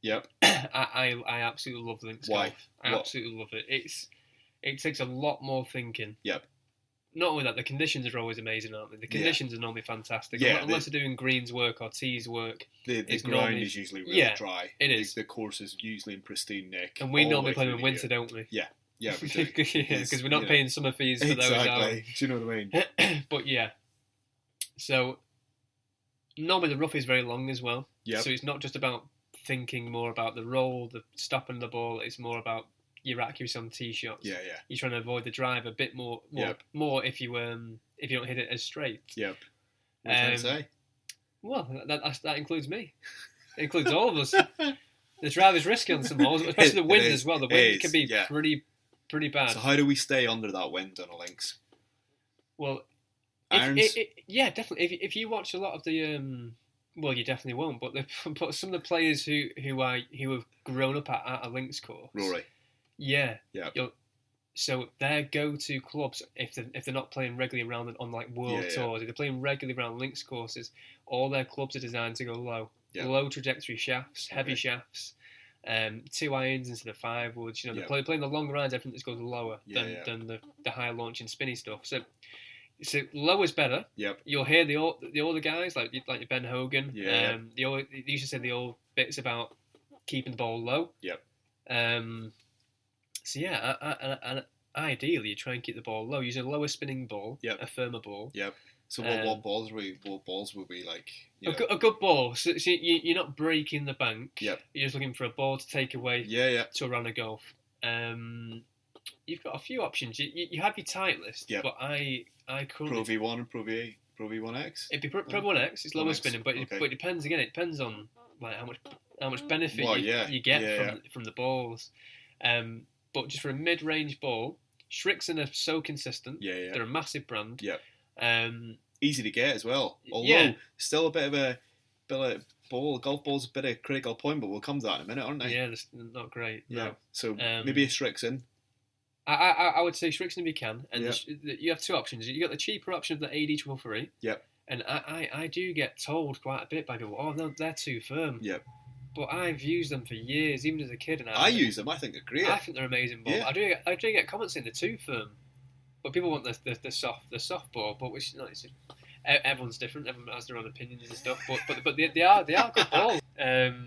Yep. I absolutely love links Why? golf. I absolutely love it. It takes a lot more thinking. Yep. Not only that, the conditions are always amazing, aren't they? The conditions are normally fantastic. Yeah, Unless they're doing greens work or tees work. The ground is usually really dry. It is. The course is usually in pristine nick. And we normally play in winter, don't we? Yeah. Yeah, we do. Because we're not paying summer fees for those. Exactly. Do you know what I mean? But yeah. So, normally the rough is very long as well. Yep. So it's not just about thinking more about the roll, the stopping the ball. It's more about your accuracy on tee shots. Yeah. You're trying to avoid the drive a bit more. More if you don't hit it as straight. Yep. What are you trying to say? Well, that includes me. It includes all of us. The drive is risky on some holes, especially the wind as well. The wind can be pretty bad. So how do we stay under that wind on a links? Well, irons? Definitely. If you watch a lot of the, well, you definitely won't. But some of the players who have grown up at a links course, Rory. Yeah. Yeah. So their go-to clubs, if they're not playing regularly around on like world tours, if they're playing regularly around links courses, all their clubs are designed to go low. Yeah. Low trajectory shafts, heavy shafts, 2 irons instead of 5 woods. You know, they're playing the long irons, everything that goes lower than the high launching spinny stuff. So low is better. Yep. You'll hear the older guys like your Ben Hogan. Yeah. They used to say the old bits about keeping the ball low. Yep. So and ideally you try and keep the ball low, using a lower spinning ball, a firmer ball. Yep. So what balls would we like? A good ball. So you're not breaking the bank. Yep. You're just looking for a ball to take away. To a round of golf. You've got a few options. You have your tight list. Yep. But I currently Pro V1 and Pro V1X. It'd be Pro V1X. It's lower spinning, but it depends again. It depends on like how much benefit you get from the balls. But just for a mid-range ball, Shrixon are so consistent. Yeah. They're a massive brand. Yep. Easy to get as well. Although still a bit of ball. Golf ball's a bit of critical point, but we'll come to that in a minute, aren't they? Yeah, they're not great. Yeah. No. So maybe a Shrixon. I would say Shrixon if you can, and you have 2 options. You got the cheaper option of the AD 333. Yep. And I do get told quite a bit by people, oh no, they're too firm. Yep. But I've used them for years, even as a kid. And I use them. I think they're great. I think they're amazing balls. Yeah. I do get comments saying they're too firm, but people want the soft ball. But which everyone's different. Everyone has their own opinions and stuff. But they are good balls.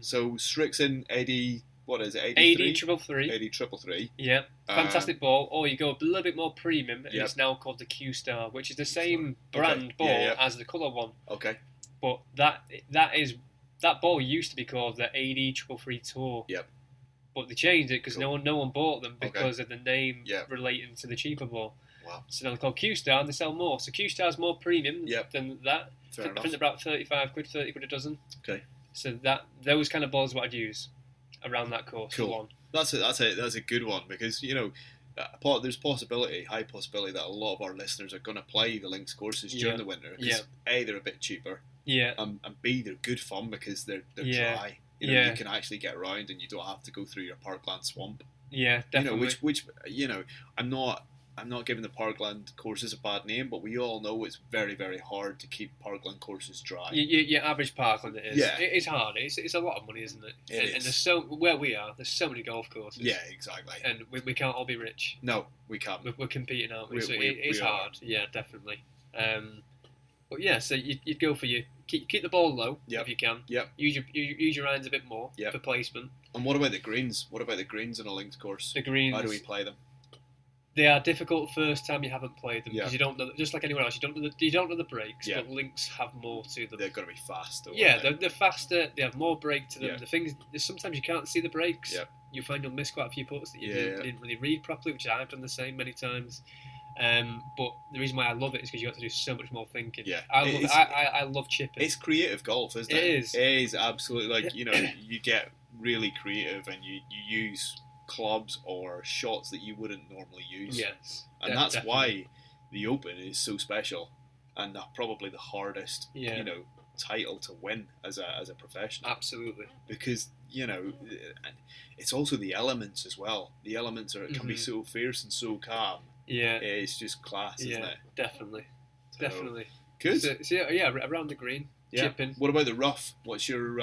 So Shrixon AD, what is it? AD 333. AD 333. Yeah, fantastic ball. Or you go a little bit more premium, and it's now called the Q Star, which is the same brand ball as the colour one. Okay. But that ball used to be called the AD 333 Tour. Yep. But they changed it because no one bought them because of the name relating to the cheaper ball. Wow. So now they're called Q Star and they sell more. So Q Star's more premium than that. Fair enough. I think they're about 35 quid, 30 quid a dozen. Okay. So those kind of balls are what I'd use around that course. Cool. For one. That's a good one because there's high possibility that a lot of our listeners are going to play the links courses during the winter because A, they're a bit cheaper. Yeah. And B, they're good fun because they're dry. You can actually get around and you don't have to go through your parkland swamp. Yeah, definitely. Which I'm not giving the parkland courses a bad name, but we all know it's very, very hard to keep parkland courses dry. Your average parkland, it is. Yeah. It is hard. It's a lot of money, isn't it? And there's where we are, there's so many golf courses. Yeah, exactly. And we can't all be rich. No, we can't. We're competing, aren't we? It's hard. Yeah, definitely. But yeah, so you'd go for keep the ball low if you can. Yep. Use your irons a bit more for placement. And what about the greens? What about the greens on a links course? The greens. How do we play them? They are difficult first time you haven't played them because you don't know. Just like anywhere else, you don't know the breaks. But links have more to them. They're going to be fast. They're faster. They have more break to them. Yeah. The things sometimes you can't see the breaks. Yeah. You find you'll miss quite a few putts that you didn't really read properly, which I've done the same many times. But the reason why I love it is because you have to do so much more thinking. Yeah, I love chipping. It's creative golf, isn't it? It is. It is absolutely you get really creative and you use clubs or shots that you wouldn't normally use. Yes, and that's why the Open is so special and probably the hardest title to win as a professional. Absolutely, because it's also the elements as well. The elements can be so fierce and so calm. Yeah, it's just class, isn't it? Definitely. Good. So around the green, chipping. What about the rough? What's your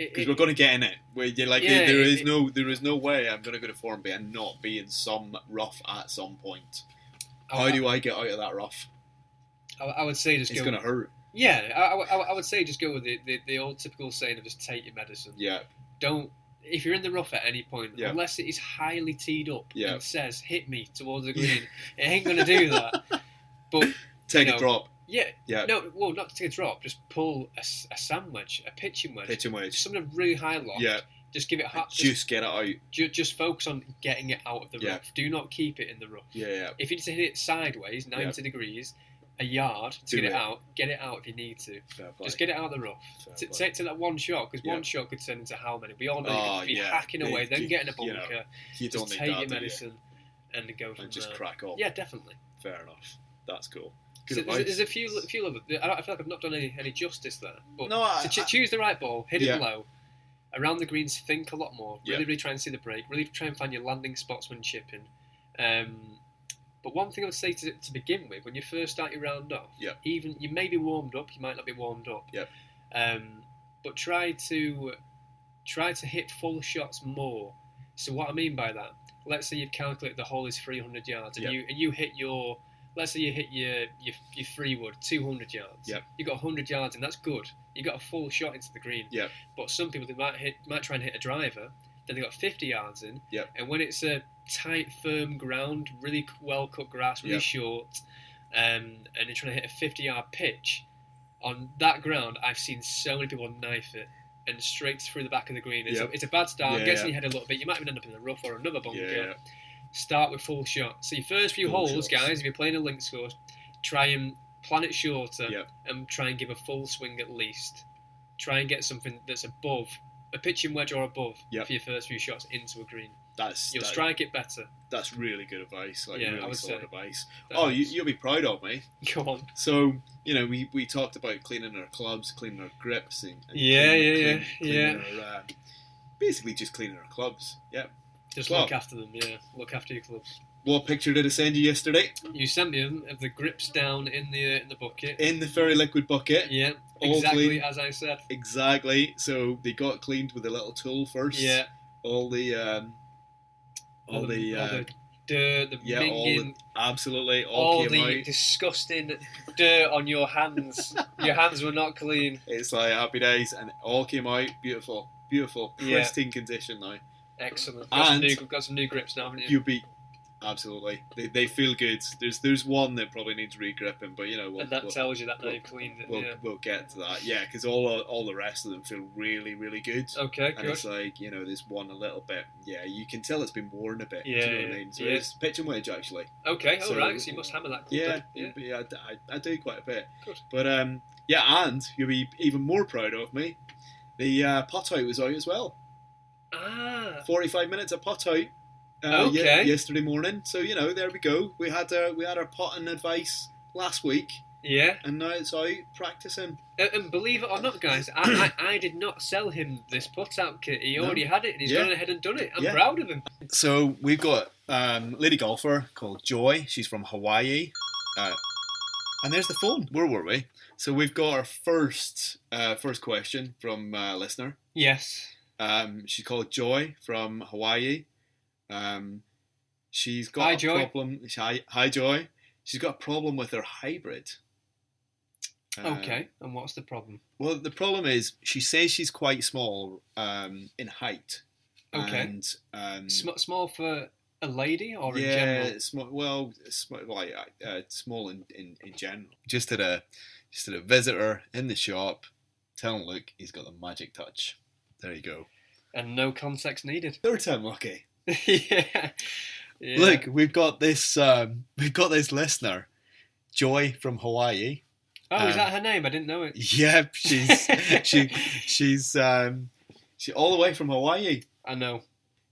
Because we're going to get in it. Where you're like, there is no way I'm going to go to Formby and not be in some rough at some point. How do I get out of that rough? I would say just it's go... It's going to hurt. Yeah, I would say just go with the old typical saying of just take your medicine. Yeah. Don't... If you're in the rough at any point, unless it is highly teed up and says, hit me towards the green, it ain't going to do that. But take a drop. Yeah. No, well, not to take a drop. Just pull a sand wedge, a pitching wedge. Something really high loft. Yeah. Just give it hot. Just get it out. Just focus on getting it out of the rough. Do not keep it in the rough. Yeah. If you need to hit it sideways, 90 degrees, a yard to get it out if you need to. Just get it out of the rough. Take to that one shot, because one shot could turn into how many? We all know you could be hacking away, then get in a bunker, you don't just take your medicine and go from and just there. crack on. Yeah, definitely. Fair enough. That's cool. So there's a few of them. I feel like I've not done any justice there. But choose the right ball, hit it low, around the greens, think a lot more. Really try and see the break. Really try and find your landing spots when chipping. But one thing I would say to begin with, when you first start your round off, even you may be warmed up, you might not be warmed up. But try to hit full shots more. So what I mean by that, let's say you've calculated the hole is 300 yards, and you hit your... Let's say you hit your 3-wood 200 yards. You got 100 yards, and that's good. You got a full shot into the green. But some people might try and hit a driver. Then they got 50 yards in. And when it's a tight, firm ground, really well cut grass, really short, and you're trying to hit a 50-yard pitch on that ground, I've seen so many people knife it and straight through the back of the green. It's a bad start. Gets in your head a little bit. You might even end up in the rough or another bunker. Start with full shot. So your first few holes, guys, if you're playing a links course, try and plan it shorter and try and give a full swing at least. Try and get something that's above, a pitching wedge or above for your first few shots into a green. You'll strike it better. That's really good advice. Really solid advice. You'll be proud of me. Go on. So, we talked about cleaning our clubs, cleaning our grips, and cleaning our, basically just cleaning our clubs. Just look after them, Look after your clubs. What picture did I send you yesterday? You sent me them of the grips down in the bucket. In the Fairy Liquid bucket. Yeah, exactly as I said. Exactly. So they got cleaned with a little tool first. Yeah. All the dirt, the minging, absolutely all came the out. Disgusting dirt on your hands. Your hands were not clean. It's like happy days, and it all came out beautiful, pristine condition now. Excellent. Got some new grips now, haven't you? You'll be absolutely. They feel good. There's one that probably needs re-gripping, but that tells you that now you've cleaned it. We'll get to that. Yeah, because all the rest of them feel really, really good. Okay, and it's like there's one a little bit. Yeah, you can tell it's been worn a bit. Yeah, do you know what I mean? So it's pitch and wedge actually. Okay, all right. So you must hammer that. Yeah. I do quite a bit. Good. But and you'll be even more proud of me. The putt out was out as well. 45 minutes of putt out yesterday morning. So there we go. We had our putting advice last week. Yeah. And now it's out practicing. And believe it or not, guys, I did not sell him this putt out kit. He already had it, and he's gone ahead and done it. I'm proud of him. So we've got lady golfer called Joy. She's from Hawaii. And there's the phone. Where were we? So we've got our first question from a listener. Yes. She's called Joy from Hawaii. She's got a problem. Hi, Joy. She's got a problem with her hybrid. Okay, and what's the problem? Well, the problem is she says she's quite small in height. Okay. And, small for a lady or in general? Small in general. Just had a visitor in the shop. Tell him, look, he's got the magic touch. There you go. And no context needed. Third time lucky. Yeah. Look, we've got this listener, Joy from Hawaii. Oh, is that her name? I didn't know it. Yeah, she's all the way from Hawaii. I know.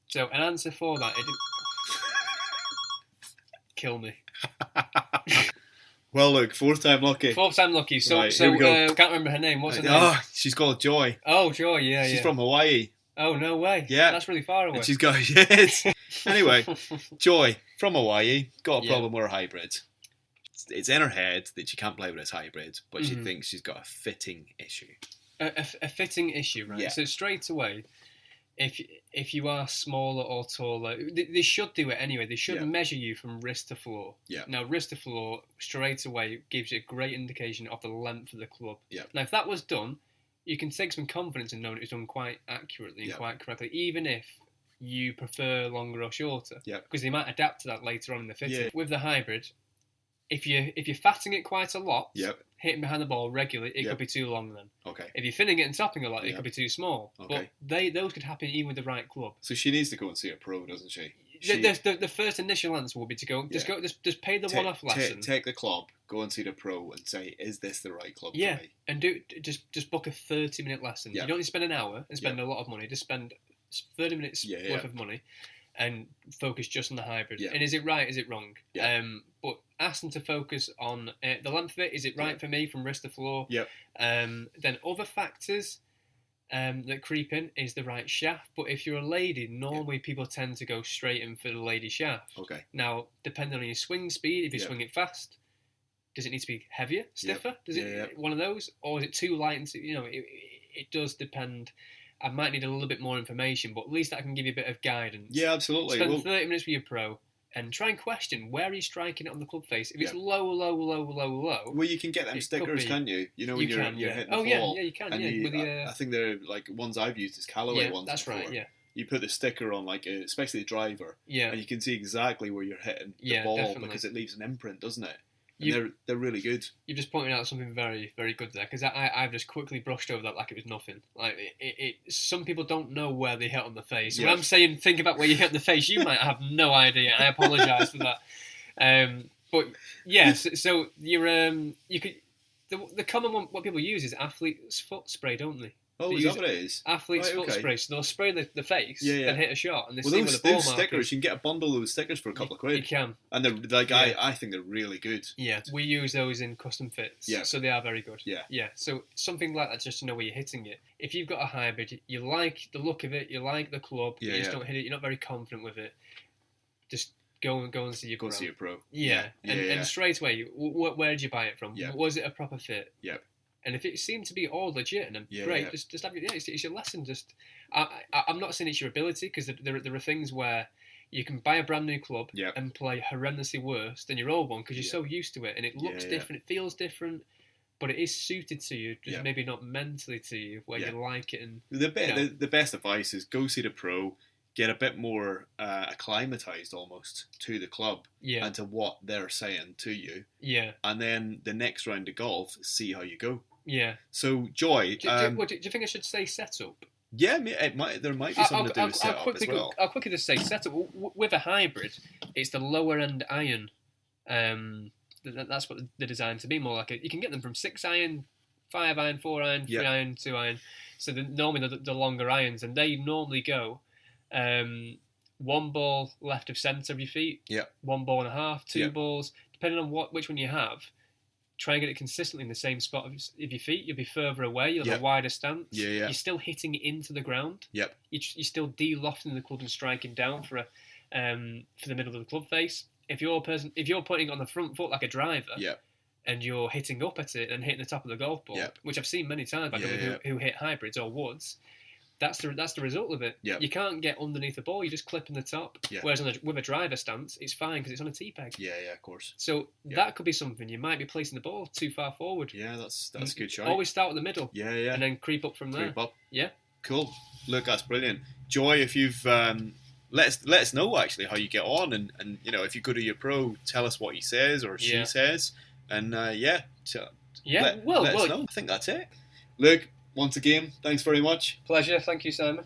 So an answer for that, it didn't kill me. Well, look, fourth time lucky. So, right, here we go. Can't remember her name. What's her name? Oh, she's called Joy. Oh, Joy, yeah. She's from Hawaii. Oh, no way. Yeah. That's really far away. And she's got, Anyway, Joy from Hawaii, got a problem with her hybrid. It's in her head that she can't play with this hybrid, but she thinks she's got a fitting issue. A fitting issue, right? Yeah. So straight away, if you are smaller or taller, they should do it anyway. They should measure you from wrist to floor. Yeah. Now, wrist to floor straight away gives you a great indication of the length of the club. Yeah. Now, if that was done, you can take some confidence in knowing it was done quite accurately and quite correctly, even if you prefer longer or shorter. Yeah. Because they might adapt to that later on in the fitting. Yeah. With the hybrid, if you're fatting it quite a lot, hitting behind the ball regularly, it could be too long then. Okay. If you're thinning it and topping a lot, it could be too small. Okay. But those could happen even with the right club. So she needs to go and see a pro, doesn't she? The first initial answer will be to go, just pay the one-off lesson. Take the club, go and see the pro, and say, is this the right club for me? And just book a 30-minute lesson. You don't need to spend an hour and spend a lot of money. Just spend 30 minutes worth of money and focus just on the hybrid. And is it right? Is it wrong? But ask them to focus on the length of it. Is it right for me from wrist to floor? Then other factors that creep in is the right shaft. But if you're a lady, normally people tend to go straight in for the lady shaft. Okay. Now, depending on your swing speed, if you swing it fast, does it need to be heavier, stiffer? Does it one of those, or is it too light? And it does depend. I might need a little bit more information, but at least that can give you a bit of guidance. Yeah, absolutely. Spend 30 minutes with your pro and try and question where he's striking it on the club face. If it's low. Well, you can get them stickers, can't you? You know, when you're hitting the ball. Yeah, you can. I think they're like ones I've used as Callaway ones. That's before. right. Yeah. You put the sticker on, especially the driver, and you can see exactly where you're hitting the ball because it leaves an imprint, doesn't it? They're really good. You've just pointed out something very, very good there, because I've just quickly brushed over that like it was nothing. Like some people don't know where they hit on the face. When I'm saying think about where you hit on the face, you might have no idea. I apologise for that. But yes, so you could the common one what people use is athlete's foot spray, don't they? Oh, is that what it is? Athlete's foot spray. So they'll spray the face and hit a shot. And they see those where the ball stickers, you can get a bundle of those stickers for a couple of quid. You can. And they're I think they're really good. Yeah, we use those in custom fits. Yeah. So they are very good. Yeah. Yeah. So something like that just to know where you're hitting it. If you've got a hybrid, you like the look of it, you like the club, you just don't hit it, you're not very confident with it, just go and see your pro. Go see a pro. Yeah. And straight away, where did you buy it from? Yeah. Was it a proper fit? Yep. And if it seemed to be all legit and great, just have it's your lesson. Just I'm not saying it's your ability, because there are things where you can buy a brand new club and play horrendously worse than your old one because you're so used to it and it looks different, it feels different, but it is suited to you, just maybe not mentally to you where you like it. And the best advice is go see the pro, get a bit more acclimatized almost to the club and to what they're saying to you. Yeah. And then the next round of golf, see how you go. Yeah. So, Joy... Do you think I should say setup? Yeah, there might be something to do with setup as well. I'll quickly just say setup. With a hybrid, it's the lower end iron. That's what they're designed to be, more like you can get them from 6 iron, 5 iron, 4 iron, 3 iron, 2 iron. So normally the longer irons, and they normally go... 1 ball left of centre of your feet, 1 ball and a half, 2 balls, depending on which one you have. Try and get it consistently in the same spot of your feet. You'll be further away. You'll have a wider stance. You're still hitting it into the ground. You're still de-lofting the club and striking down for the middle of the club face. If you're putting it on the front foot like a driver, and you're hitting up at it and hitting the top of the golf ball, which I've seen many times by people who hit hybrids or woods. That's the result of it. You can't get underneath the ball. You just clip in the top. Whereas with a driver stance, it's fine because it's on a tee peg. Yeah, of course. So that could be something. You might be placing the ball too far forward. Yeah, that's a good shot. Always start at the middle. Yeah. And then creep up from there. Creep up. Yeah. Cool. Look, that's brilliant. Joy, if you've let us know actually how you get on, and if you go to your pro, tell us what he says or she says, and let us know. I think that's it. Look. Once again, thanks very much. Pleasure. Thank you, Simon.